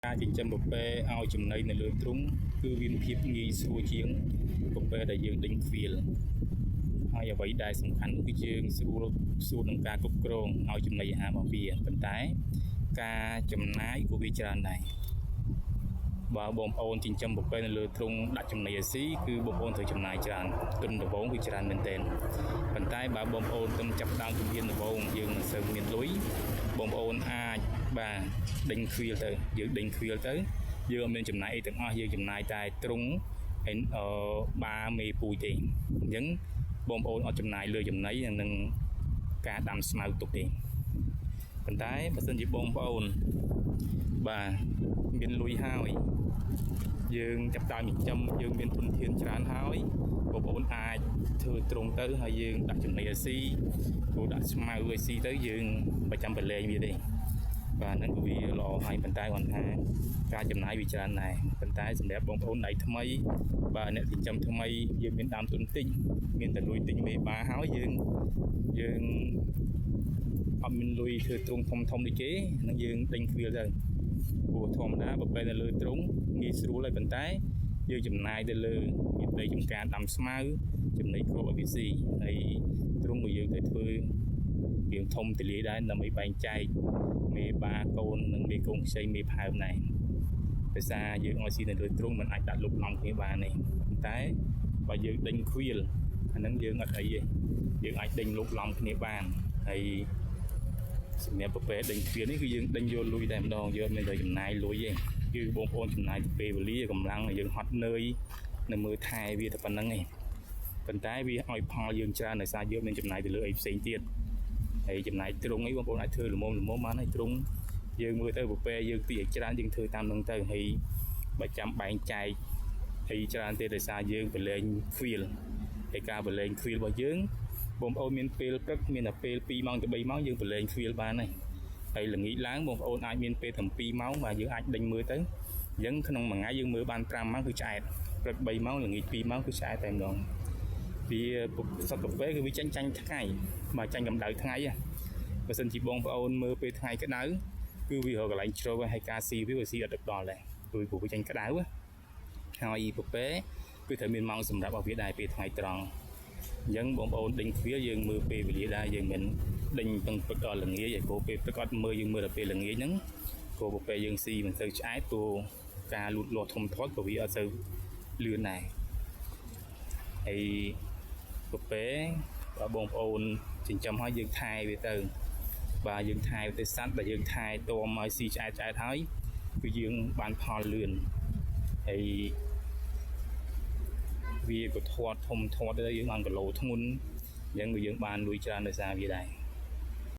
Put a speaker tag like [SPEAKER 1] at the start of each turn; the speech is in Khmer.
[SPEAKER 1] ការចិញ្ចឹមពពែឲ្យចំណីនៅលើទ្រុងគឺវាមានភាពងាយស្រួលជាងពពែដែលយើងដេញខ្វៀលហើយអ្វីដែលសំខាន់គឺយើងស្រួលនឹងការគ្រប់គ្រងឲ្យចំណីអាហាររបស់វាប៉ុន្តែការចំណាយក៏វាច្រើនដែរបើបងប្អូនចិញ្ចឹមពពែនៅលើទ្រុងដាក់ចំណីឲ្យស៊ីគឺបងប្អូនត្រូវចំណាយច្រើនទុនដំបូងវាច្រើនមែនទែនប៉ុន្តែបើបងប្អូនទៅចាប់ដើមជំនាញដំបូងយើងមិនសូវមានលុយបងប្អូនអាចបាទដេញខ្វៀលទៅយើងដេញខ្វៀលទៅយើងអត់មានចំណាយអីទាំងអស់យើងចំណាយតែទ្រុងបាមេពូជទេអញ្ចឹងបងប្អូនអត់ចំណាយលើចំណីនិងការដាំស្មៅទុកទេប៉ុន្តែបើសិនជាបងប្អូនបាទមានលុយហើយយើងចាប់ដើមចិញ្ចឹមយើងមានទុនធានច្រើនហើយបងប្អូនអាចធ្វើទ្រុងទៅហើយយើងដាក់ចំណីឲ្យស៊ីគោដាក់ស្មៅឲ្យស៊ីទៅយើងមិនចាំប្រឡែងវាទេបាទហ្នឹងគឺវាល្អហើយប៉ុន្តែគាត់ថាការចំណាយវាច្រើនដែរប៉ុន្តែសម្រាប់បងប្អូនដៃថ្មីបាទអ្នកចិញ្ចឹមថ្មីយើងមានដើមទុនតិចមានតែលុយទិញមេបាហើយយើងអត់មានលុយធ្វើទ្រុងធំដូចគេហ្នឹងយើងដេញខ្វៀលទៅព្រោះធម្មតាបើពេលនៅលើទ្រុងងាយស្រួលហើយប៉ុន្តែយើងចំណាយទៅលើមានដីចំការដាំស្មៅចំណីគ្រាប់ឲ្យវាស៊ីហើយទ្រុងក៏យើងទៅធ្វើវាធំទលាយដែរដើម្បីបែងចែកមេបាកូននិងមេកូនខ្ចីមេផើមដែរភាសាយើងឲ្យស៊ីនៅលើទ្រុងមិនអាចដាក់លុបឡំគ្នាបានទេប៉ុន្តែបើយើងដេញខ្វៀលអាហ្នឹងយើងអត់អីទេយើងអាចដេញលុបឡំគ្នាបានហើយសម្រាប់ប្រភេទដេញខ្វៀលនេះគឺយើងដេញយកលុយតែម្ដងយើងមិនត្រូវចំណាយលុយទេគឺបងប្អូនចំណាយទៅពេលវេលាកម្លាំងយើងហត់នឿយនៅមើលថែវាតែប៉ុណ្្នឹងឯងប៉ុន្តែវាឲ្យផលយើងច្រើនដោយសារយើងមានចំណាយទៅលើអីផ្សេងទៀតហើយចំណាយទ្រុងអីបងប្អូនអាចធ្វើល្មមបានហើយទ្រុងយើងមើលទៅពពែយើងទីឲ្យច្រើនយើងធ្វើតាមនឹងទៅហើយបើចាំបែងចែកអីច្រើនទេដោយសារយើងប្រឡែងខ្វៀលហើយការប្រឡែងខ្វៀលរបស់យើងបងប្អូនមានពេលព្រឹកមានតែពេល2ម៉ោងទៅ3ម៉ោងយើងប្រឡែងខ្វៀលបានហើយល្ងាចឡើងបងប្អូនអាចមានពេលតែ2ម៉ោងបាទយើងអាចដេញមើលទៅអញ្ចឹងក្នុងមួយថ្ងៃយើងមើលបាន5ម៉ោងគឺឆ្អែតព្រឹក3ម៉ោងល្ងាច2ម៉ោងគឺឆ្អែតតែម្ដងវាសត្វកាហ្វេគឺវាចាញ់ថ្ងៃបើចាញ់កម្ដៅថ្ងៃបើសិនជាបងប្អូនមើលពេលថ្ងៃក្ដៅគឺវារកកន្លែងជ្រៅហើយការស៊ីវាស៊ីអត់ដល់ដែរព្រោះវាចាញ់ក្ដៅហើយពពែគឺត្រូវមានម៉ោងសម្រាប់ឲ្យវាដែរពេលថ្ងៃត្រង់អញ្ចឹងបងប្អូនដេញខ្វៀលយើងមើលពេលវេលាដែរយើងមិនដេញទាំងព្រឹកដល់ល្ងាចឯគោពេលព្រឹកអត់មើលយើងមើលដល់ពេលល្ងាចហ្នឹងគោពពែយើងស៊ីមិនសូវឆ្អែតព្រោះការលូតលាស់ធំធាត់ក៏វាអត់សូវលឿនដែរហើយពពែបើបងប្អូនចិញ្ចឹមឲ្យយើងថែវាទៅបាទយើងថែទៅសัตว์ដែលយើងថែតមឲ្យស៊ីឆ្អែតហើយគឺយើងបានផលលឿនហើយវាក៏ធាត់ធំធាត់ទៅយើងបានគីឡូធ្ងន់អញ្ចឹងគឺយើងបានលុយច្រើនដោយសារវាដែរ